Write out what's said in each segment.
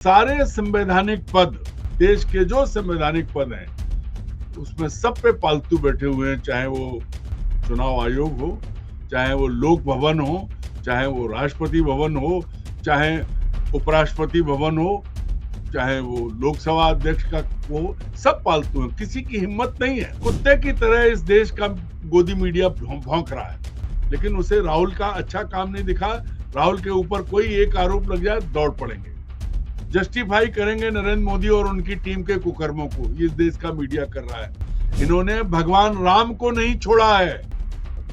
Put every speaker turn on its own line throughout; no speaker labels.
सारे संवैधानिक पद, देश के जो संवैधानिक पद हैं, उसमें सब पे पालतू बैठे हुए हैं, चाहे वो चुनाव आयोग हो, चाहे वो लोक भवन हो, चाहे वो राष्ट्रपति भवन हो, चाहे उपराष्ट्रपति भवन हो, चाहे वो लोकसभा अध्यक्ष का हो, सब पालतू हैं। किसी की हिम्मत नहीं है। कुत्ते की तरह इस देश का गोदी मीडिया भौंक रहा है, लेकिन उसे राहुल का अच्छा काम नहीं दिखा। राहुल के ऊपर कोई एक आरोप लग जाए, दौड़ पड़ेंगे, जस्टिफाई करेंगे नरेंद्र मोदी और उनकी टीम के कुकर्मों को। इस देश का मीडिया कर रहा है। इन्होंने भगवान राम को नहीं छोड़ा है।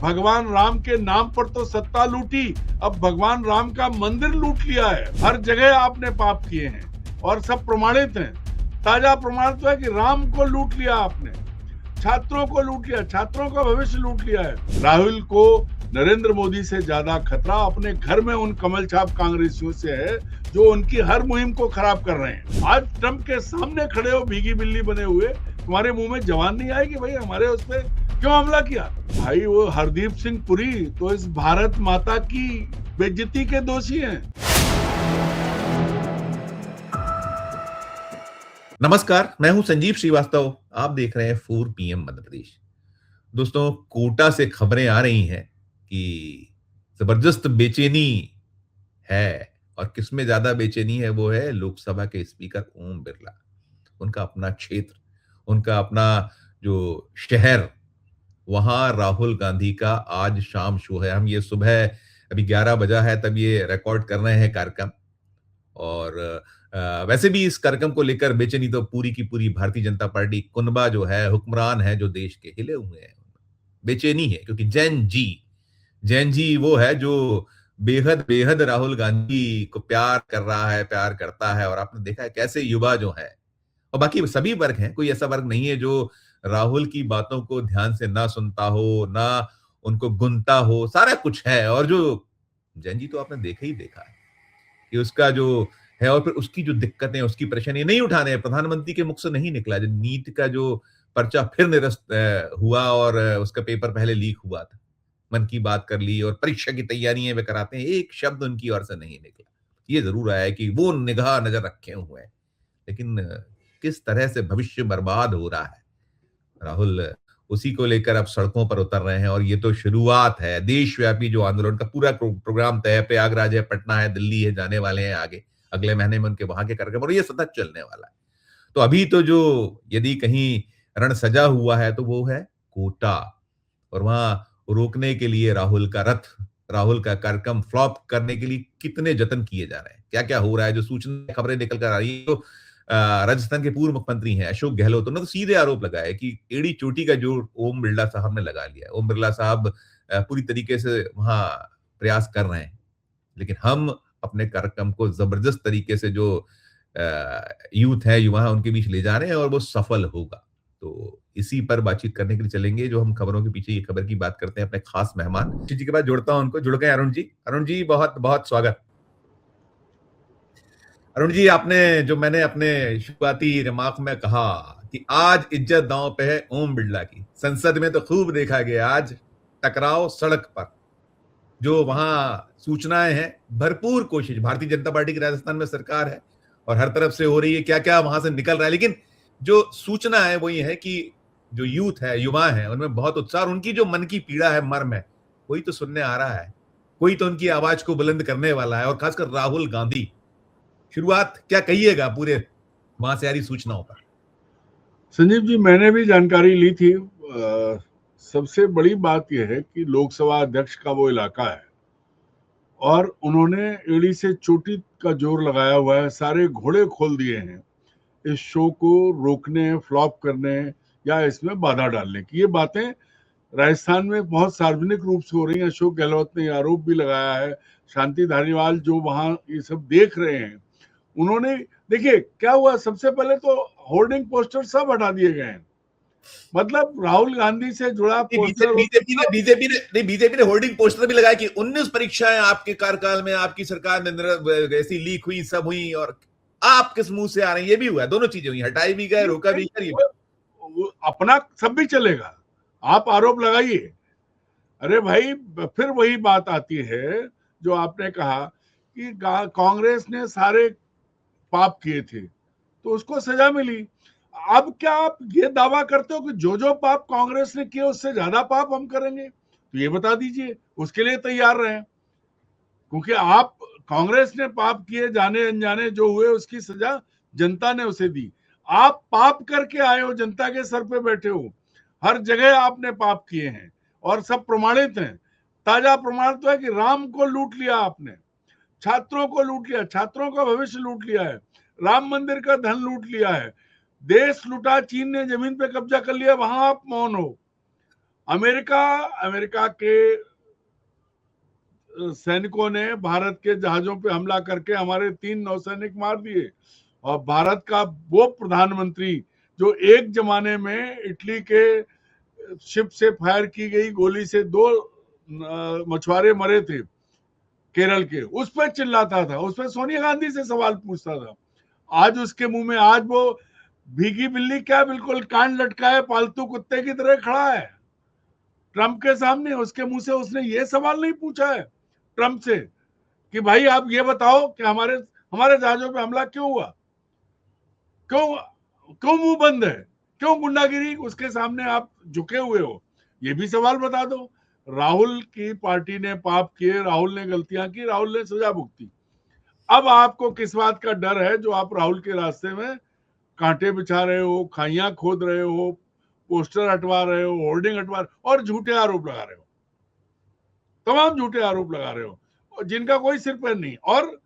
भगवान राम के नाम पर तो सत्ता लूटी, अब भगवान राम का मंदिर लूट लिया है। हर जगह आपने पाप किए हैं और सब प्रमाणित हैं। ताजा प्रमाण तो है कि राम को लूट लिया आपने, छात्रों को लूट लिया, छात्रों का भविष्य लूट लिया है। राहुल को नरेंद्र मोदी से ज्यादा खतरा अपने घर में उन कमल छाप कांग्रेसियों से है जो उनकी हर मुहिम को खराब कर रहे हैं। आज ट्रंप के सामने खड़े हो भीगी बिल्ली बने हुए, तुम्हारे मुंह में जवान नहीं आएगी भाई हमारे उस पर क्यों हमला किया? भाई वो हरदीप सिंह पुरी तो इस भारत माता की बेइज्जती के दोषी हैं।
नमस्कार, मैं हूं संजीव श्रीवास्तव। आप देख रहे हैं 4 PM मध्य प्रदेश। दोस्तों, कोटा से खबरें आ रही हैं कि जबरदस्त बेचैनी है, और किसमें ज्यादा बेचैनी है वो है लोकसभा के स्पीकर ओम बिरला। उनका अपना क्षेत्र, उनका अपना जो शहर, वहां राहुल गांधी का आज शाम शो है। हम ये सुबह अभी 11 बजा है तब ये रिकॉर्ड कर रहे हैं कार्यक्रम, और वैसे भी इस कार्यक्रम को लेकर बेचैनी तो पूरी की पूरी भारतीय जनता पार्टी कुनबा जो है, हुक्मरान है जो देश के, हिले हुए हैं। बेचैनी है क्योंकि जैन जी वो है जो बेहद बेहद राहुल गांधी को प्यार कर रहा है, प्यार करता है। और आपने देखा है कैसे युवा जो है, और बाकी सभी वर्ग हैं, कोई ऐसा वर्ग नहीं है जो राहुल की बातों को ध्यान से ना सुनता हो, ना उनको गुनता हो, सारा कुछ है। और जो जैन जी तो आपने देखा ही देखा है कि उसका जो है, और फिर उसकी जो दिक्कतें, उसकी परेशानी नहीं उठाने हैं। प्रधानमंत्री के मुख से नहीं निकला। जो नीट का जो पर्चा फिर निरस्त हुआ और उसका पेपर पहले लीक हुआ था, मन की बात कर ली और परीक्षा की तैयारियां वे कराते हैं, एक शब्द उनकी ओर से नहीं निकला। ये जरूर आया कि वो निगाह नजर रखे हुए हैं, लेकिन किस तरह से भविष्य बर्बाद हो रहा है। राहुल उसी को लेकर अब सड़कों पर उतर रहे हैं, और ये तो शुरुआत है। देशव्यापी जो आंदोलन का पूरा प्रोग्राम तय है, प्रयागराज है, पटना है, दिल्ली है, जाने वाले हैं आगे अगले महीने में उनके वहां के कार्यक्रम, और ये सतत चलने वाला है। तो अभी तो जो यदि कहीं रण सजा हुआ है तो वो है कोटा, और वहां रोकने के लिए राहुल का रथ, राहुल का कार्यक्रम फ्लॉप करने के लिए कितने जतन किए जा रहे हैं, क्या क्या हो रहा है। जो सूचना खबरें निकल कर आ रही है, तो राजस्थान के पूर्व मुख्यमंत्री हैं अशोक गहलोत, उन्होंने तो सीधे आरोप लगाया कि एड़ी चोटी का जोर ओम बिरला साहब ने लगा लिया। ओम बिरला साहब पूरी तरीके से वहां प्रयास कर रहे हैं, लेकिन हम अपने कार्यक्रम को जबरदस्त तरीके से जो यूथ है, युवा है, उनके बीच ले जा रहे हैं, और वो सफल होगा। तो इसी पर बातचीत करने के लिए चलेंगे। जो हम खबरों के पीछे ये खबर की बात करते हैं, अपने खास मेहमान जी के पास जोड़ता हूं उनको। जुड़ गए अरुण जी। अरुण जी, बहुत बहुत स्वागत। अरुण जी, आपने जो मैंने अपने शुरुआती रिमार्क में कहा कि आज इज्जत दांव पे है ओम बिरला की, संसद में तो खूब देखा गया आज टकराव सड़क पर। जो वहां सूचनाएं हैं, भरपूर कोशिश, भारतीय जनता पार्टी की राजस्थान में सरकार है और हर तरफ से हो रही है, क्या क्या वहां से निकल रहा है, लेकिन जो सूचना है वो ये है कि जो यूथ है, युवा है, उनमें बहुत उत्साह, उनकी जो मन की पीड़ा है, मर्म है, कोई तो सुनने आ रहा है, कोई तो उनकी आवाज को बुलंद करने वाला है, और खासकर राहुल गांधी। शुरुआत क्या कहिएगा पूरे वहां से आ रही सूचनाओं पर?
संजीव जी, मैंने भी जानकारी ली थी। सबसे बड़ी बात यह है कि लोकसभा अध्यक्ष का वो इलाका है और उन्होंने एड़ी से चोटी का जोर लगाया हुआ है, सारे घोड़े खोल दिए हैं इस शो को रोकने, फ्लॉप करने या इसमें बाधा डालने की। ये बातें राजस्थान में बहुत सार्वजनिक रूप से हो रही हैं। अशोक गहलोत ने आरोप भी लगाया है। शांति धारीवाल जो वहां ये सब देख रहे हैं, उन्होंने, देखिए क्या हुआ, सबसे पहले तो होर्डिंग पोस्टर सब हटा दिए गए हैं। मतलब राहुल गांधी से जुड़ा पोस्टर,
बीजेपी ने होर्डिंग पोस्टर भी लगाया कि 19 परीक्षाएं आपके कार्यकाल में, आपकी सरकार में ऐसी लीक हुई, सब हुई, और आप किस मुंह से आ रहे हैं। ये भी हुआ, दोनों चीजें हुई, हटाई भी गए, रोका भी गया।
अपना सब भी चलेगा, आप आरोप लगाइए। अरे भाई, फिर वही बात आती है जो आपने कहा कि कांग्रेस ने सारे पाप किए थे, तो उसको सजा मिली। अब क्या आप ये दावा करते हो कि जो पाप कांग्रेस ने किए उससे ज्यादा पाप हम करेंगे? तो ये बता दीजिए, उसके लिए तैयार रहे, क्योंकि आप कांग्रेस ने पाप किए जाने अनजाने जो हुए उसकी सजा जनता ने उसे दी। आप पाप करके आए हो, जनता के सर पे बैठे हो, हर जगह आपने पाप किए हैं और सब प्रमाणित हैं। ताजा प्रमाण तो है कि राम को लूट लिया आपने, छात्रों को लूट लिया, छात्रों का भविष्य लूट लिया है, राम मंदिर का धन लूट लिया है, देश लूटा, चीन ने जमीन पे कब्जा कर लिया, वहां आप मौन हो। अमेरिका के सैनिकों ने भारत के जहाजों पे हमला करके हमारे 3 नौसैनिक मार दिए, और भारत का वो प्रधानमंत्री जो एक जमाने में इटली के शिप से फायर की गई गोली से 2 मछुआरे मरे थे केरल के, उस पर चिल्लाता था, उस पर सोनिया गांधी से सवाल पूछता था। आज उसके मुंह में, आज वो भीगी बिल्ली क्या, बिल्कुल कान लटकाए पालतू कुत्ते की तरह खड़ा है ट्रंप के सामने। उसके मुंह से उसने ये सवाल नहीं पूछा है ट्रंप से कि भाई आप ये बताओ कि हमारे हमारे जहाजों पे हमला क्यों हुआ, क्यों क्यों मुंह बंद है, क्यों गुंडागिरी, उसके सामने आप झुके हुए हो, ये भी सवाल बता दो। राहुल की पार्टी ने पाप किए, राहुल ने गलतियां की, राहुल ने सजा भुगती। अब आपको किस बात का डर है जो आप राहुल के रास्ते में कांटे बिछा रहे हो, खाइयां खोद रहे हो, पोस्टर हटवा रहे हो, होर्डिंग हटवा रहे हो और झूठे आरोप लगा रहे हो, तमाम झूठे आरोप लगा रहे हो, और जिनका कोई सिर पैर नहीं। और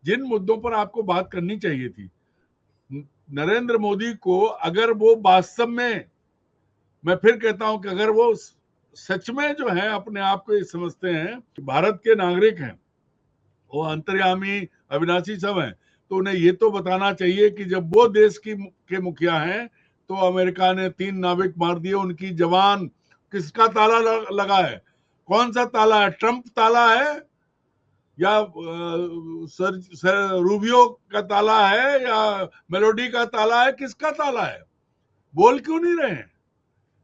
जिन मुद्दों पर आपको बात करनी चाहिए थी, नरेंद्र मोदी को अगर वो वास्तव में, मैं फिर कहता हूं कि अगर वो सच में जो है अपने आप को ये समझते हैं कि भारत के नागरिक हैं, वो अंतर्यामी अविनाशी सब हैं, तो उन्हें ये तो बताना चाहिए कि जब वो देश के मुखिया हैं तो अमेरिका ने 3 नाविक मार दिए, उनकी जवान किसका ताला लगा है, कौन सा ताला है, ट्रंप ताला है या सर रूबियो का ताला है या मेलोडी का ताला है, किसका ताला है, बोल क्यों नहीं रहे हैं?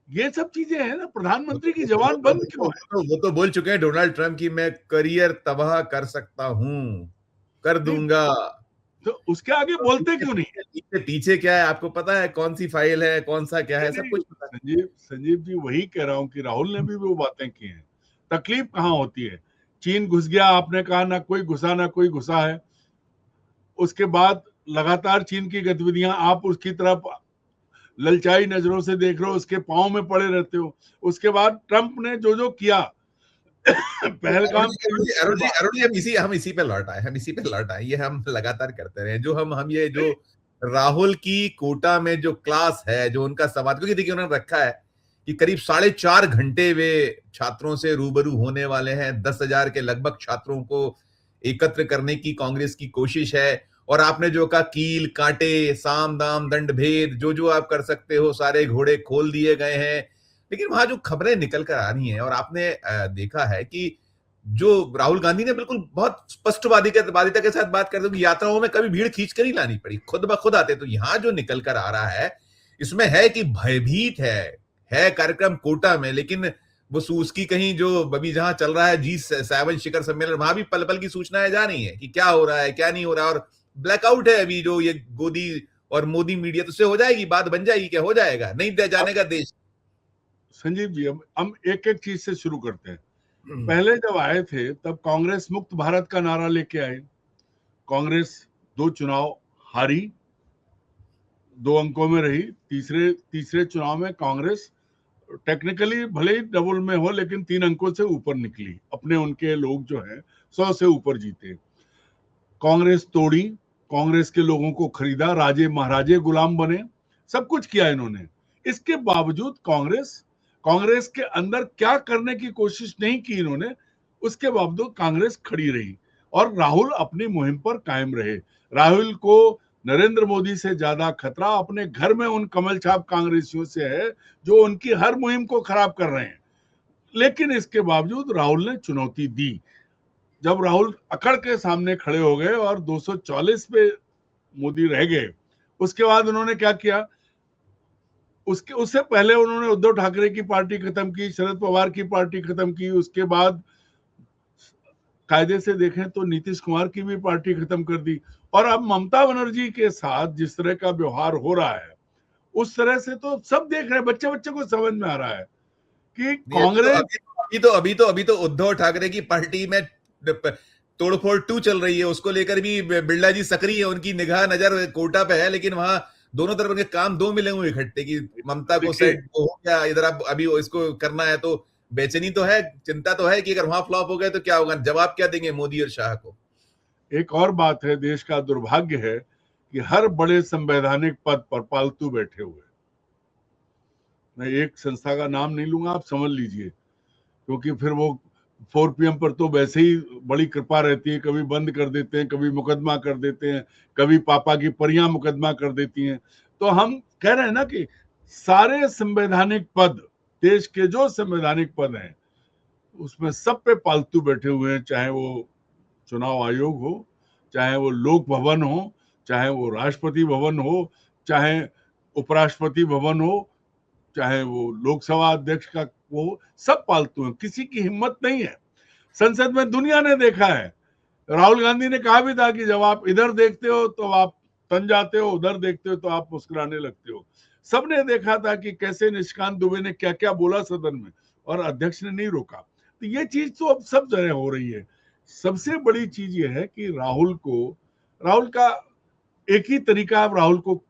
ये सब चीजें हैं ना, प्रधानमंत्री की जवान बंद क्यों है?
वो तो बोल चुके हैं डोनाल्ड ट्रंप की मैं करियर तबाह कर सकता हूं, कर
नहीं,
दूंगा।
तो उसके आगे बोलते क्यों नहीं?
पीछे पीछे क्या है आपको पता है, कौन सी फाइल है, कौन सा क्या है, सब
नहीं,
कुछ पता
संजीव जी वही कह रहा हूं कि राहुल ने भी वो बातें की हैं। तकलीफ कहाँ होती है? चीन घुस गया, आपने कहा ना कोई घुसा ना कोई घुसा है, उसके बाद लगातार चीन की गतिविधियां आप उसकी तरफ ललचाई नजरों से देख रहे हो, उसके पांव में पड़े रहते हो। उसके बाद ट्रंप ने जो किया पहलगाम के युद्ध के
अरुण जी,
बाद,
अरुण जी, हम इसी पे लौट आए, हम इसी पे लौट आए, ये हम लगातार करते रहे, जो हम ये जो राहुल की कोटा में जो क्लास है, जो उनका संवाद, क्योंकि देखिए उन्होंने रखा है कि करीब 4.5 घंटे वे छात्रों से रूबरू होने वाले हैं, 10,000 के लगभग छात्रों को एकत्र करने की कांग्रेस की कोशिश है। और आपने जो कहा कील कांटे साम दाम दंड भेद, जो आप कर सकते हो, सारे घोड़े खोल दिए गए हैं। लेकिन वहां जो खबरें निकल कर आ रही हैं, और आपने देखा है कि जो राहुल गांधी ने बिल्कुल बहुत स्पष्टवादिता के साथ बात करते कि यात्राओं में कभी भीड़ खींच कर ही लानी पड़ी, खुद ब खुद आते। तो यहां जो निकल कर आ रहा है, इसमें है कि भयभीत है कार्यक्रम कोटा में, लेकिन वो उसकी कहीं जो अभी जहां चल रहा है G7 शिखर सम्मेलन, वहां भी पल पल की सूचनाएं जा रही हैं कि क्या हो रहा है क्या नहीं हो रहा है। और ब्लैकआउट है अभी जो ये गोदी और मोदी मीडिया, तो उससे हो जाएगी बात, बन जाएगी, क्या हो जाएगा, नहीं दे जाने का देश।
संजीव जी हम एक एक चीज से शुरू करते हैं। पहले जब आए थे तब कांग्रेस मुक्त भारत का नारा लेके आए। कांग्रेस 2 चुनाव हारी, 2 अंकों में रही, तीसरे चुनाव में कांग्रेस टेक्निकली भले ही डबल में हो लेकिन 3 अंकों से ऊपर निकली, अपने उनके लोग जो है 100 से ऊपर जीते। कांग्रेस तोड़ी, कांग्रेस के लोगों को खरीदा, राजे महाराजे गुलाम बने, सब कुछ किया इन्होंने। इसके बावजूद कांग्रेस के अंदर क्या करने की कोशिश नहीं की इन्होंने, उसके बावजूद कांग्रेस खड़ी रही और राहुल अपनी मुहिम पर कायम रहे। राहुल को नरेंद्र मोदी से ज्यादा खतरा अपने घर में उन कमल छाप कांग्रेसियों से है जो उनकी हर मुहिम को खराब कर रहे हैं। लेकिन इसके बावजूद राहुल ने चुनौती दी। जब राहुल अकड़ के सामने खड़े हो गए और 244 पे मोदी रह गए, उसके बाद उन्होंने क्या किया, उससे पहले उन्होंने उद्धव ठाकरे की पार्टी खत्म की, शरद पवार की पार्टी खत्म की, उसके बाद कायदे से देखें तो नीतीश कुमार की भी पार्टी खत्म कर दी, और अब ममता बनर्जी के साथ जिस तरह का व्यवहार हो रहा है, उस तरह से तो सब देख रहे हैं, बच्चे बच्चे को समझ में आ रहा है कि
नहीं,
कांग्रेस
अभी तो उद्धव ठाकरे की पार्टी में तोड़फोड़ 2 चल रही है, उसको लेकर भी बिरला जी सक्रिय है, उनकी निगाह नजर कोटा पे है, लेकिन वहां दोनों तरफ के काम दो मिले हुए इकट्ठे की ममता को
देखिए,
सेट हो गया, इधर अब अभी इसको करना है, तो बेचैनी तो है, चिंता तो है कि अगर वहां फ्लॉप हो गए तो क्या होगा, जवाब क्या देंगे मोदी और शाह को।
एक और बात है, देश का दुर्भाग्य है कि हर बड़े संवैधानिक पद पर पालतू बैठे हुए। मैं एक संस्था का नाम नहीं लूंगा, आप समझ लीजिए, क्योंकि फिर वो 4 PM पर तो वैसे ही बड़ी कृपा रहती है, कभी बंद कर देते हैं, कभी मुकदमा कर देते हैं, कभी पापा की परियां मुकदमा कर देती हैं। तो हम कह रहे हैं ना कि सारे संवैधानिक पद, देश के जो संवैधानिक पद हैं, उसमें सब पे पालतू बैठे हुए हैं, चाहे वो चुनाव आयोग हो, चाहे वो लोक भवन हो, चाहे वो राष्ट्रपति भवन हो, चाहे उपराष्ट्रपति भवन हो, चाहे वो लोकसभा अध्यक्ष का वो, सब पालतू हैं, किसी की हिम्मत नहीं है। संसद में दुनिया ने देखा है, राहुल गांधी ने कहा भी था कि जब आप इधर देखते हो तो आप तन जाते हो, उधर देखते हो तो आप मुस्कुराने लगते हो। सबने देखा था कि कैसे निशिकांत दुबे ने क्या क्या बोला सदन में, और अध्यक्ष ने नहीं रोका। तो ये चीज तो अब सब जगह हो रही है। सबसे बड़ी चीज ये है कि राहुल का एक ही तरीका अब राहुल को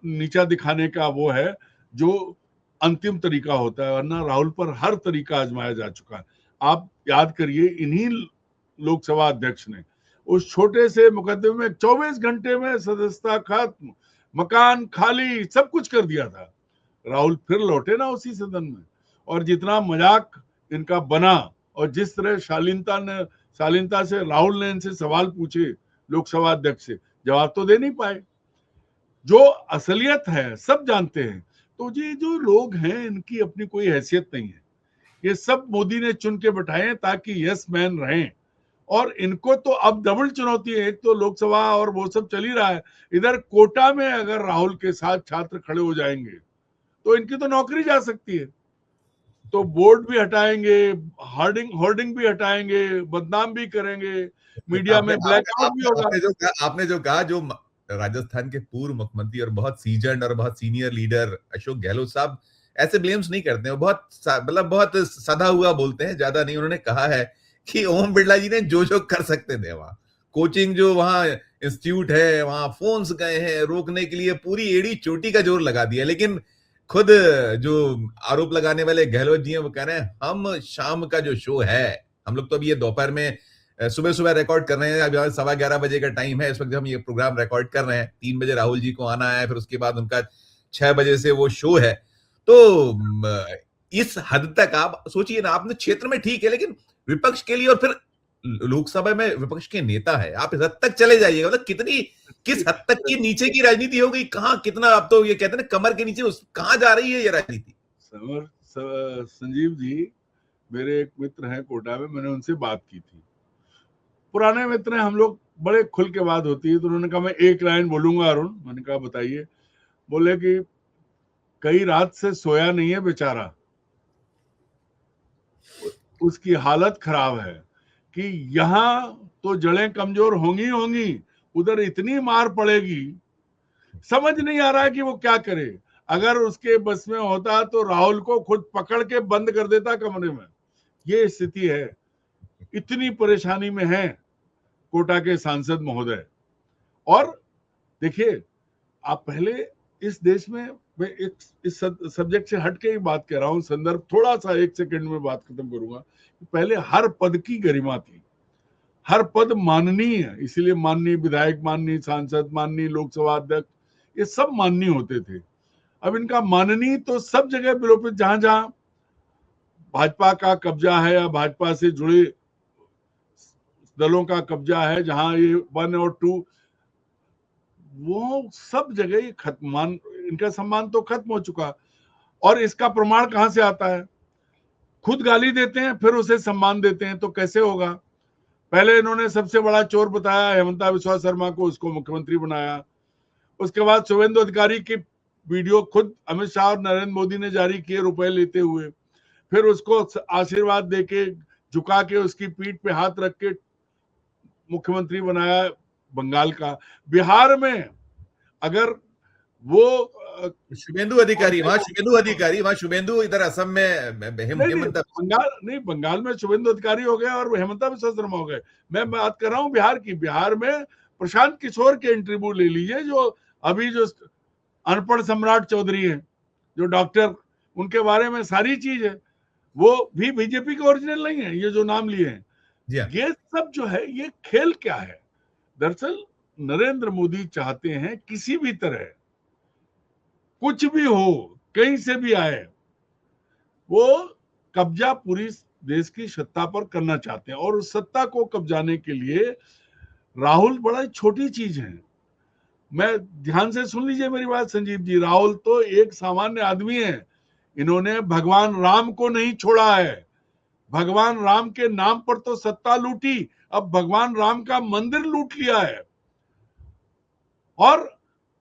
नीचा दिखाने का वो है, जो अंतिम तरीका होता है, वरना राहुल पर हर तरीका आजमाया जा चुका है। आप याद करिए, इन्हीं लोकसभा अध्यक्ष ने उस छोटे से मुकदमे में 24 घंटे में सदस्यता खत्म, मकान खाली, सब कुछ कर दिया था। राहुल फिर लौटे ना उसी सदन में, और जितना मजाक इनका बना, और जिस तरह शालीनता से राहुल ने इनसे सवाल पूछे लोकसभा अध्यक्ष से, जवाब तो दे नहीं पाए। जो असलियत है सब जानते हैं। तो ये जो लोग हैं, इनकी अपनी कोई हैसियत नहीं है। ये सब मोदी ने चुन के बैठाए हैं ताकि यस मैन रहें, और इनको तो अब डबल चुनौती है। एक तो लोकसभा और वो सब चल ही रहा है, इधर कोटा में अगर राहुल के साथ छात्र खड़े हो जाएंगे तो इनकी तो नौकरी जा सकती है। तो बोर्ड भी हटाएंगे, होर्डिंग भी हटाएंगे, बदनाम भी करेंगे, मीडिया
आपने
में ब्लैकआउट भी होगा।
आपने जो कहा, जो राजस्थान के पूर्व मुख्यमंत्री और बहुत सीजन और बहुत सीनियर लीडर अशोक गहलोत साहब ऐसे ब्लेम्स नहीं करते हैं, बहुत मतलब बहुत सदा हुआ बोलते हैं, ज्यादा नहीं। उन्होंने कहा है कि ओम बिरला जी ने जो कर सकते थे, वहां कोचिंग जो वहां इंस्टीट्यूट है, वहां फोन्स गए हैं रोकने के लिए, पूरी एड़ी चोटी का जोर लगा दिया, लेकिन खुद जो आरोप लगाने वाले गहलोत जी हैं, वो कह रहे हैं हम शाम का जो शो है, हम लोग तो अभी ये दोपहर में सुबह सुबह रिकॉर्ड कर रहे हैं, अभी 11:15 का टाइम है इस वक्त हम ये प्रोग्राम रिकॉर्ड कर रहे हैं, 3 बजे राहुल जी को आना है, फिर उसके बाद उनका 6 बजे से वो शो है। तो इस हद तक आप सोचिए ना, आपने क्षेत्र में ठीक है, लेकिन विपक्ष के लिए, और फिर लोकसभा में विपक्ष के नेता है, आप इस हद तक चले जाइएगा, मतलब किस हद तक की नीचे की राजनीति हो गई, कहां कितना, अब तो ये कहते हैं ना कमर के नीचे, कहां जा रही है ये राजनीति।
संजीव जी, मेरे एक मित्र हैं कोटा में, मैंने उनसे बात की थी, पुराने मित्र हैं हम लोग, बड़े खुल के बात होती है। तो उन्होंने कहा मैं एक लाइन बोलूंगा अरुण। मैंने कहा बताइए। बोले कि कई रात से सोया नहीं है बेचारा, उसकी हालत खराब है, कि यहाँ तो जड़ें कमजोर होंगी होंगी, उधर इतनी मार पड़ेगी, समझ नहीं आ रहा है कि वो क्या करे। अगर उसके बस में होता तो राहुल को खुद पकड़ के बंद कर देता कमरे में। ये स्थिति है, इतनी परेशानी में है कोटा के सांसद महोदय। और देखिए, आप पहले इस देश में, मैं एक इस सब्जेक्ट से हट के ही बात कर रहा हूं, संदर्भ थोड़ा सा 1 सेकंड में बात खत्म करूंगा। पहले हर पद की गरिमा थी, हर पद माननीय है, इसीलिए माननीय विधायक, माननीय सांसद, माननीय लोकसभा अध्यक्ष, ये सब माननीय होते थे। अब इनका माननीय तो सब जगह विलोपित, जहां जहां भाजपा का कब्जा है या भाजपा से जुड़े दलों का कब्जा है, जहां ये 1 और 2, वो सब जगह ये खत्म, इनका सम्मान तो खत्म हो चुका। और इसका प्रमाण कहां से आता है? खुद गाली देते हैं, फिर उसे सम्मान देते हैं, तो कैसे होगा? पहले इन्होंने सबसे बड़ा चोर बताया हेमंता बिस्वा शर्मा को, उसको मुख्यमंत्री बनाया। उसके बाद शुभेंदु अधिकारी की वीडियो खुद अमित शाह और नरेंद्र मोदी ने जारी किए रुपए लेते हुए, फिर उसको आशीर्वाद देके, झुका के, उसकी पीठ पे हाथ रख के मुख्यमंत्री बनाया बंगाल का। बिहार में अगर वो
शुभेंदु अधिकारी, वहां शुभेंदु, इधर असम में
नहीं,
हेमंत।
बंगाल में शुभेंदु अधिकारी हो गए और हेमंता बिस्वा शर्मा हो गए। मैं बात कर रहा हूँ बिहार की। बिहार में प्रशांत किशोर के इंटरव्यू ले लीजिए, जो अभी जो अनपढ़ सम्राट चौधरी है, जो डॉक्टर, उनके बारे में सारी चीज है। वो भी बीजेपी के ओरिजिनल नहीं है, ये जो नाम लिए हैं। ये सब जो है, ये खेल क्या है? दरअसल नरेंद्र मोदी चाहते हैं किसी भी तरह, कुछ भी हो, कहीं से भी आए, वो कब्जा पूरी देश की सत्ता पर करना चाहते हैं। और उस सत्ता को कब्जाने के लिए राहुल बड़ा छोटी चीज है। मैं ध्यान से सुन लीजिए मेरी बात संजीव जी, राहुल तो एक सामान्य आदमी है। इन्होंने भगवान राम को नहीं छोड़ा है। भगवान राम के नाम पर तो सत्ता लूटी, अब भगवान राम का मंदिर लूट लिया है और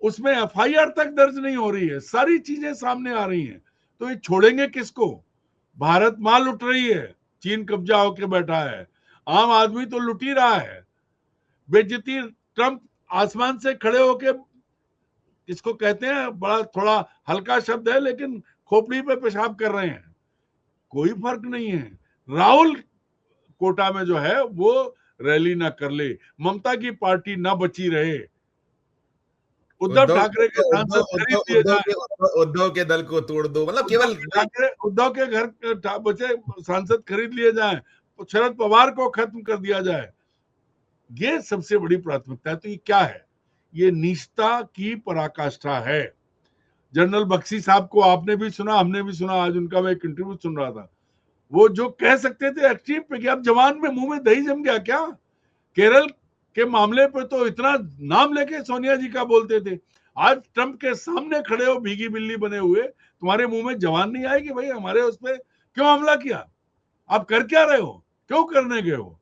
उसमें एफआईआर तक दर्ज नहीं हो रही है। सारी चीजें सामने आ रही हैं। तो ये छोड़ेंगे किसको? भारत मां लुट रही है, चीन कब्जा होके बैठा है, आम आदमी तो लुट ही रहा है। बेइज्जती, ट्रंप आसमान से खड़े होके, इसको कहते हैं, बड़ा थोड़ा हल्का शब्द है लेकिन खोपड़ी पे पेशाब कर रहे हैं। कोई फर्क नहीं है। राहुल कोटा में जो है वो रैली ना कर ले, ममता की पार्टी ना बची रहे, उद्धव ठाकरे के सांसद खरीद लिए जाए,
उद्धव के दल को तोड़ दो, मतलब केवल
उद्धव के घर बचे सांसद खरीद लिए जाए, शरद पवार को खत्म कर दिया जाए। ये सबसे बड़ी प्राथमिकता है। तो ये क्या है? ये नीचता की पराकाष्ठा है। जनरल बख्शी साहब को आपने भी सुना, हमने भी सुना, आज उनका मैं एक इंटरव्यू सुन रहा था। वो जो कह सकते थे एक्सट्रीम पे कि अब जवान में मुंह में दही जम गया क्या? केरल के मामले पे तो इतना नाम लेके सोनिया जी का बोलते थे, आज ट्रंप के सामने खड़े हो भीगी बिल्ली बने हुए, तुम्हारे मुंह में जवान नहीं आएगी? भाई हमारे उस पर क्यों हमला किया? आप कर क्या रहे हो? क्यों करने गए हो?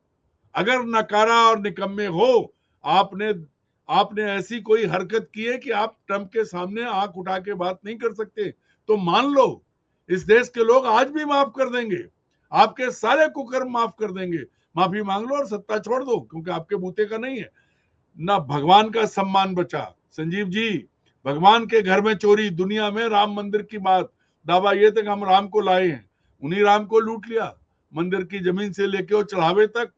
अगर नकारा और निकम्मे हो, आपने ऐसी कोई हरकत की है कि आप ट्रंप के सामने आंख उठा के बात नहीं कर सकते, तो मान लो इस देश के लोग आज भी माफ कर देंगे, आपके सारे कुकर्म माफ कर देंगे। माफी मांग लो और सत्ता छोड़ दो, क्योंकि आपके बूते का नहीं है। ना भगवान का सम्मान बचा। संजीव जी, भगवान के घर में चोरी, दुनिया में राम मंदिर की बात, दावा ये था कि हम राम को लाए हैं, उन्हीं राम को लूट लिया। मंदिर की जमीन से लेके और चढ़ावे तक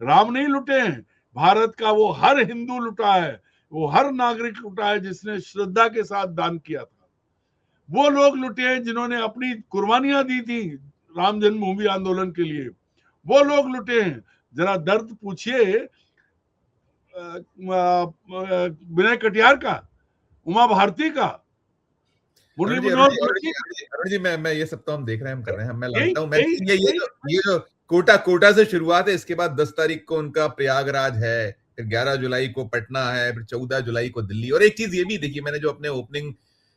राम नहीं लुटे हैं, भारत का वो हर हिंदू लुटा है, वो हर नागरिक लुटा है जिसने श्रद्धा के साथ दान किया था। वो लोग लुटे हैं जिन्होंने अपनी कुर्बानियां दी थी राम जन्मभूमि आंदोलन के लिए। वो लोग लुटे हैं। जरा दर्द पूछिए विनय कटियार का, उमा भारती का, मुरली मनोहर
अरुण जी, मैं ये सब तो हम देख रहे हैं, हम कर रहे हैं, मैं मानता हूँ। मैं ये जो कोटा से शुरुआत है, इसके बाद 10 तारीख को उनका प्रयागराज है, फिर 11 जुलाई को पटना है, फिर 14 जुलाई को दिल्ली। और एक चीज ये भी देखिए, मैंने जो अपने ओपनिंग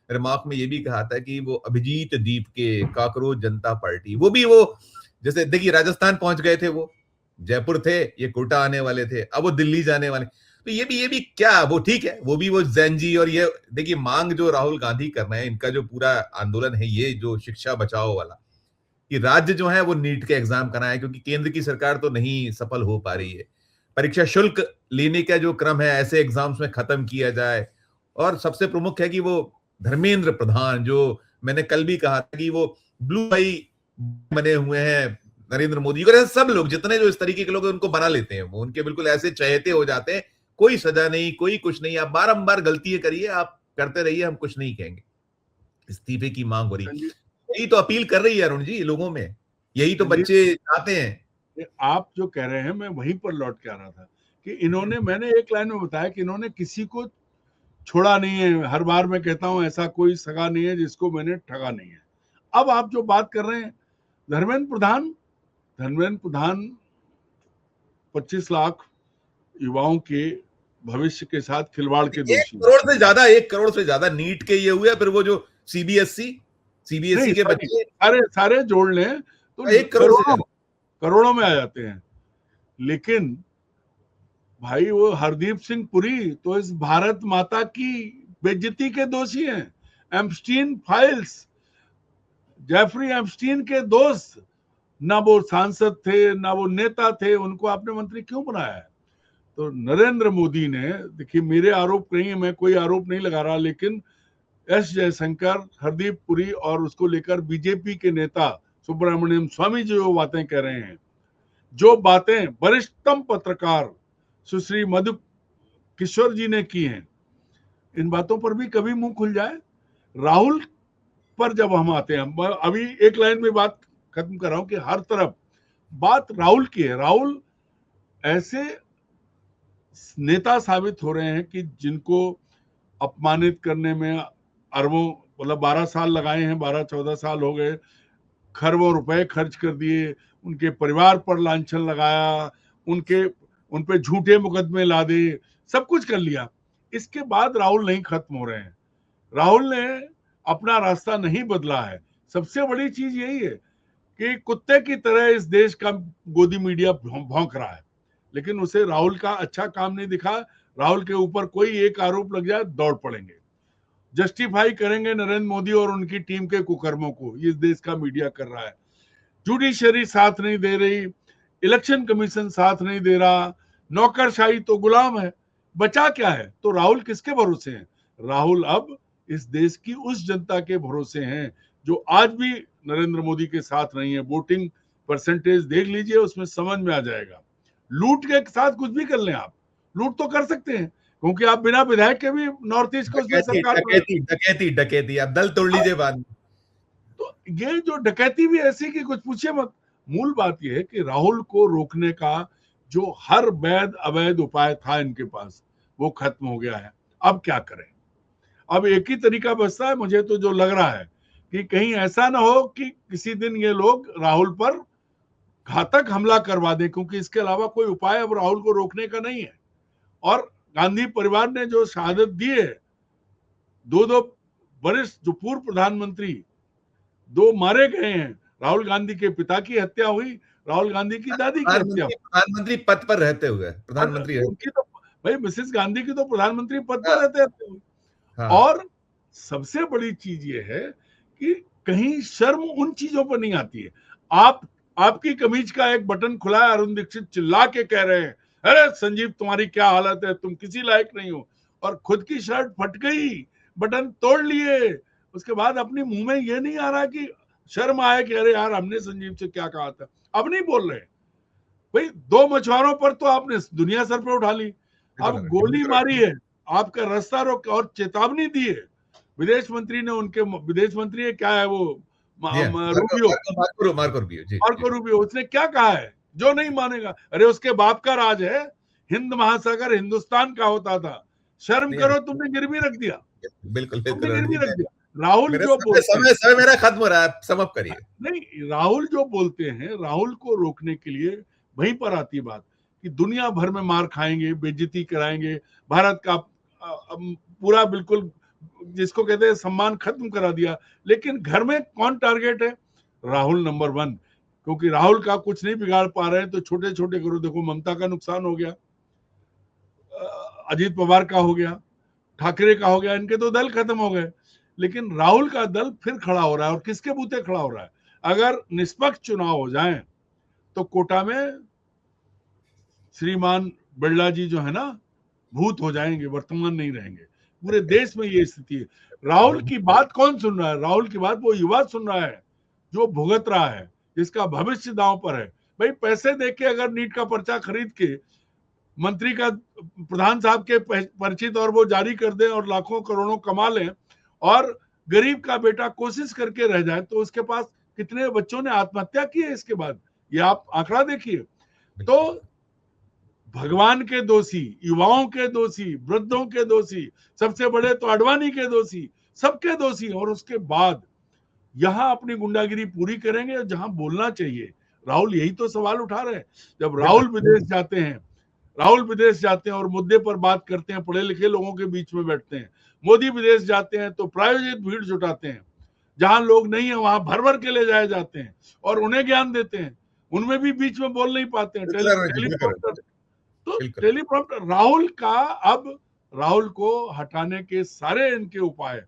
रिमार्क में ये भी कहा था कि वो अभिजीत दीप के काकरोच जनता पार्टी, वो भी वो जैसे देखिए राजस्थान पहुंच गए थे, वो जयपुर थे, ये कोटा आने वाले थे, अब वो दिल्ली जाने वाले। तो ये भी क्या, वो ठीक है, वो भी वो जैन जी। और ये देखिए मांग जो राहुल गांधी कर रहे हैं, इनका जो पूरा आंदोलन है, ये जो शिक्षा बचाओ वाला, कि राज्य जो है वो नीट के एग्जाम कराए, क्योंकि केंद्र की सरकार तो नहीं सफल हो पा रही है। परीक्षा शुल्क लेने का जो क्रम है, ऐसे एग्जाम्स में खत्म किया जाए। और सबसे प्रमुख है कि वो धर्मेंद्र प्रधान, जो मैंने कल भी कहा था कि वो ब्लू भाई बने हुए हैं नरेंद्र मोदी को, सब लोग जितने जो इस तरीके के लोग उनको बना लेते हैं, वो उनके बिल्कुल ऐसे चहेते हो जाते हैं। कोई सजा नहीं, कोई कुछ नहीं, आप बारंबार गलतियां करिए, आप करते रहिए, हम कुछ नहीं कहेंगे। इस्तीफे की मांग हो रही, यही तो अपील कर रही है अरुण जी लोगों में, यही तो बच्चे चाहते हैं।
आप जो कह रहे हैं, मैं वहीं पर लौट के आ रहा था कि इन्होंने, मैंने एक लाइन में बताया कि इन्होंने किसी को छोड़ा नहीं है। हर बार मैं कहता हूं ऐसा कोई सगा नहीं है जिसको मैंने ठगा नहीं है। अब आप जो बात कर रहे हैं, धर्मेंद्र प्रधान 25 लाख युवाओं के भविष्य के साथ खिलवाड़ के दोषी।
1 करोड़ से ज्यादा नीट के ये हुए, फिर वो जो सीबीएसई के बच्चे
सारे जोड़ लें तो
1
करोड़ों में आ जाते हैं। लेकिन भाई वो हरदीप सिंह पुरी तो इस भारत माता की बेइज्जती के दोषी हैं। एम्स्टीन फाइल्स, जेफरी एम्स्टीन के दोस्त, ना वो सांसद थे ना वो नेता थे, उनको आपने मंत्री क्यों बनाया है? तो नरेंद्र मोदी ने, देखिए मेरे आरोप नहीं है, मैं कोई आरोप नहीं लगा रहा, लेकिन एस जयशंकर, हरदीप पुरी और उसको लेकर बीजेपी के नेता सुब्रमण्यम स्वामी जो बातें कह रहे हैं, जो बातें वरिष्ठतम पत्रकार सुश्री मधु किशोर जी ने की हैं, इन बातों पर भी कभी मुंह खुल जाए। राहुल पर जब हम आते हैं, अभी एक लाइन में बात खत्म कर रहा हूं कि हर तरफ बात राहुल की है। राहुल ऐसे नेता साबित हो रहे हैं कि जिनको अपमानित करने में अरबों, मतलब 12 साल लगाए हैं, 12-14 साल हो गए, खरबों रुपए खर्च कर दिए, उनके परिवार पर लांछन लगाया, उन पे झूठे मुकदमे ला दिए, सब कुछ कर लिया। इसके बाद राहुल नहीं खत्म हो रहे हैं। राहुल ने अपना रास्ता नहीं बदला है। सबसे बड़ी चीज यही है कि कुत्ते की तरह इस देश का गोदी मीडिया भौंक रहा है, लेकिन उसे राहुल का अच्छा काम नहीं दिखा। राहुल के ऊपर कोई एक आरोप लग जाए, दौड़ पड़ेंगे, जस्टिफाई करेंगे नरेंद्र मोदी और उनकी टीम के कुकर्मों को। इस देश का मीडिया कर रहा है। जुडिशरी साथ नहीं दे रही, इलेक्शन कमीशन साथ नहीं दे रहा, नौकरशाही तो गुलाम है, बचा क्या है? तो राहुल किसके भरोसे हैं? राहुल अब इस देश की उस जनता के भरोसे हैं जो आज भी नरेंद्र मोदी के साथ नहीं है। वोटिंग परसेंटेज देख लीजिए, उसमें समझ में आ जाएगा। लूट के साथ कुछ भी कर लें आप, लूट तो कर सकते हैं, क्योंकि आप बिना विधायक के भी नॉर्थ ईस्ट को उसमें
डकैती
सरकार
डकैती डकैती डकैती, आप दल तोड़ लीजिए बाद में।
तो ये जो डकैती भी ऐसी कि कुछ पूछे मत। मूल बात यह है कि राहुल को रोकने का जो हर वैध अवैध उपाय था इनके पास, वो खत्म हो गया है। अब क्या करें? अब एक ही तरीका बचता है, मुझे तो जो लग रहा है कि कहीं ऐसा ना हो कि किसी दिन ये लोग राहुल पर घातक हमला करवा दें, क्योंकि इसके अलावा कोई उपाय अब राहुल को रोकने का नहीं है। और गांधी परिवार ने जो शहादत दी है, दो वरिष्ठ जो पूर्व प्रधानमंत्री दो मारे गए हैं, राहुल गांधी के पिता की हत्या हुई, राहुल गांधी की दादी की हत्या हुई।
प्रधानमंत्री पद पर रहते हुए, प्रधानमंत्री
उनकी तो, भाई मिसेस गांधी की तो प्रधानमंत्री पद
हाँ,
पर रहते हुए।
हाँ,
और सबसे बड़ी चीज ये है कि कहीं शर्म उन चीजों पर नहीं आती है। आप, आपकी कमीज का एक बटन खुला है, अरुण दीक्षित चिल्ला के कह रहे हैं, अरे संजीव तुम्हारी क्या हालत है, तुम किसी लायक नहीं हो, और खुद की शर्ट फट गई, बटन तोड़ लिए। उसके बाद अपने मुंह में ये नहीं आ रहा कि शर्म आए कि अरे यार हमने संजीव से क्या कहा था। अब नहीं बोल रहे भाई। दो मछुआरों पर तो आपने दुनिया सर पे उठा ली, अब गोली मारी है, आपका रास्ता रोक और चेतावनी दी है। विदेश मंत्री ने, उनके विदेश मंत्री है, क्या है वो, रूबियो,
मार्को रूबियो जी,
मार्को रूबियो, उसने क्या कहा है? जो नहीं मानेगा, अरे उसके बाप का राज है, हिंद महासागर हिंदुस्तान का होता था, शर्म करो, तुमने गिरवी रख दिया,
बिल्कुल
तुमने
बिल्कुल।
गिरवी रख दिया। राहुल
मेरा
जो बोलते हैं,
समय मेरा खत्म हो रहा है, समाप्त करिए।
नहीं, राहुल जो बोलते हैं, राहुल को रोकने के लिए वहीं पर आती बात कि दुनिया भर में मार खाएंगे, बेइज्जती कराएंगे, भारत का पूरा बिल्कुल जिसको कहते हैं सम्मान खत्म करा दिया। लेकिन घर में कौन टारगेट है? राहुल नंबर 1, क्योंकि राहुल का कुछ नहीं बिगाड़ पा रहे हैं तो छोटे छोटे करो। देखो ममता का नुकसान हो गया, अजीत पवार का हो गया, ठाकरे का हो गया, इनके तो दल खत्म हो गए, लेकिन राहुल का दल फिर खड़ा हो रहा है। और किसके बूते खड़ा हो रहा है? अगर निष्पक्ष चुनाव हो जाएं तो कोटा में श्रीमान बिरला जी जो है ना, भूत हो जाएंगे, वर्तमान नहीं रहेंगे। पूरे देश में ये स्थिति है। राहुल की बात कौन सुन रहा है? राहुल की बात वो युवा सुन रहा है जो भुगत रहा है, जिसका भविष्य दांव पर है। भाई पैसे देके अगर नीट का पर्चा खरीद के मंत्री का, प्रधान साहब के परिचित, और वो जारी कर दें और लाखों करोड़ों कमा लें, और गरीब का बेटा कोशिश करके रह जाए, तो उसके पास कितने बच्चों ने आत्महत्या की है इसके बाद, ये आप आंकड़ा देखिए। तो भगवान के दोषी, युवाओं के दोषी, वृद्धों के दोषी, सबसे बड़े तो अडवाणी के दोषी, सबके दोषी। और उसके बाद यहां अपनी गुंडागिरी पूरी करेंगे जहां बोलना चाहिए। राहुल यही तो सवाल उठा रहे हैं। जब राहुल विदेश जाते हैं, राहुल विदेश जाते हैं और मुद्दे पर बात करते हैं, पढ़े लिखे लोगों के बीच में बैठते हैं। मोदी विदेश जाते हैं तो प्रायोजित भीड़ जुटाते हैं, जहां लोग नहीं है वहां भर भर के ले जाए जाते हैं और उन्हें ज्ञान देते हैं। उनमें भी बीच में बोल नहीं पाते हैं, टेलीप्रॉम्प्टर। तो टेलीप्रॉम्प्टर राहुल का, अब राहुल को हटाने के सारे इनके उपाय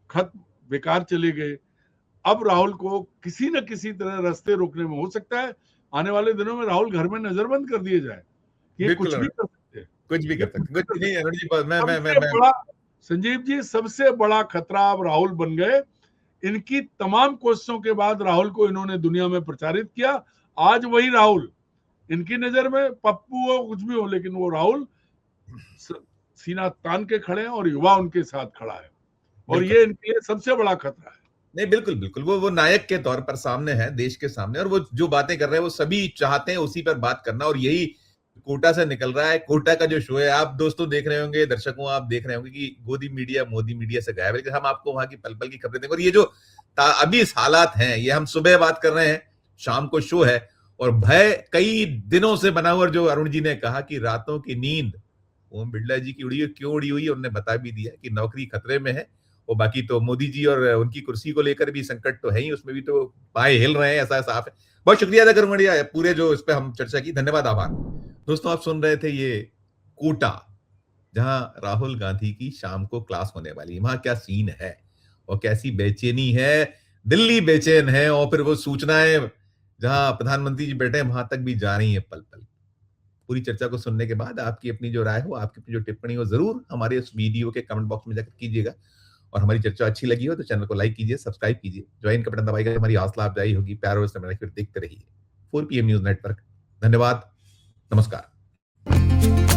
खत्म, बेकार चले गए। अब राहुल को किसी न किसी तरह रास्ते रोकने में, हो सकता है आने वाले दिनों में राहुल घर में नजरबंद कर दिए जाए ये कुछ
बिल्कुल
भी कर सकते हैं,
कुछ भी
ये
कर
कुछ
सकते
भी
कुछ
कर
नहीं
सकते
अरुण जी
हैं। सबसे बड़ा संजीव जी, सबसे बड़ा खतरा अब राहुल बन गए। इनकी तमाम कोशिशों के बाद राहुल को इन्होंने दुनिया में प्रचारित किया। आज वही राहुल इनकी नजर में, पप्पू हो कुछ भी हो, लेकिन वो राहुल सीना तान के खड़े हैं और युवा उनके साथ खड़ा है, और
बिल्कुल
ये इनके लिए सबसे बड़ा खतरा है।
नहीं बिल्कुल बिल्कुल वो नायक के तौर पर सामने है देश के सामने, और वो जो बातें कर रहे हैं वो सभी चाहते हैं उसी पर बात करना, और यही कोटा से निकल रहा है। कोटा का जो शो है, आप दोस्तों देख रहे होंगे, दर्शकों आप देख रहे होंगे कि गोदी मीडिया मोदी मीडिया से गायब है, लेकिन हम आपको वहां की पल पल की खबरें देंगे। और ये जो अभी इस हालात हैं, ये हम सुबह बात कर रहे हैं, शाम को शो है, और भय कई दिनों से बना हुआ। जो अरुण जी ने कहा कि रातों की नींद ओम बिरला जी की उड़ी हुई, क्यों उड़ी हुई है, उन्होंने बता भी दिया कि नौकरी खतरे में है। और बाकी तो मोदी जी और उनकी कुर्सी को लेकर भी संकट तो है ही, उसमें भी तो पाए हिल रहे हैं, ऐसा साफ है। बहुत शुक्रिया अदा करूंगा पूरे जो इस पे हम चर्चा की, धन्यवाद, आभार। दोस्तों आप सुन रहे थे ये कोटा, जहां राहुल गांधी की शाम को क्लास होने वाली, वहां क्या सीन है और कैसी बेचैनी है, दिल्ली बेचैन है, और फिर वो सूचनाएं जहां प्रधानमंत्री जी बैठे हैं वहां तक भी जा रही है पल पल। पूरी चर्चा को सुनने के बाद आपकी अपनी जो राय हो, आपकी अपनी जो टिप्पणी हो, जरूर हमारे इस वीडियो के कमेंट बॉक्स में जाकर कीजिएगा। और हमारी चर्चा अच्छी लगी हो तो चैनल को लाइक कीजिए, सब्सक्राइब कीजिए, ज्वाइन का बटन दबाइएगा, हमारी हौसला अफजाई होगी। प्यार और समय फिर देखते रहिए 4 PM न्यूज नेटवर्क। धन्यवाद, नमस्कार।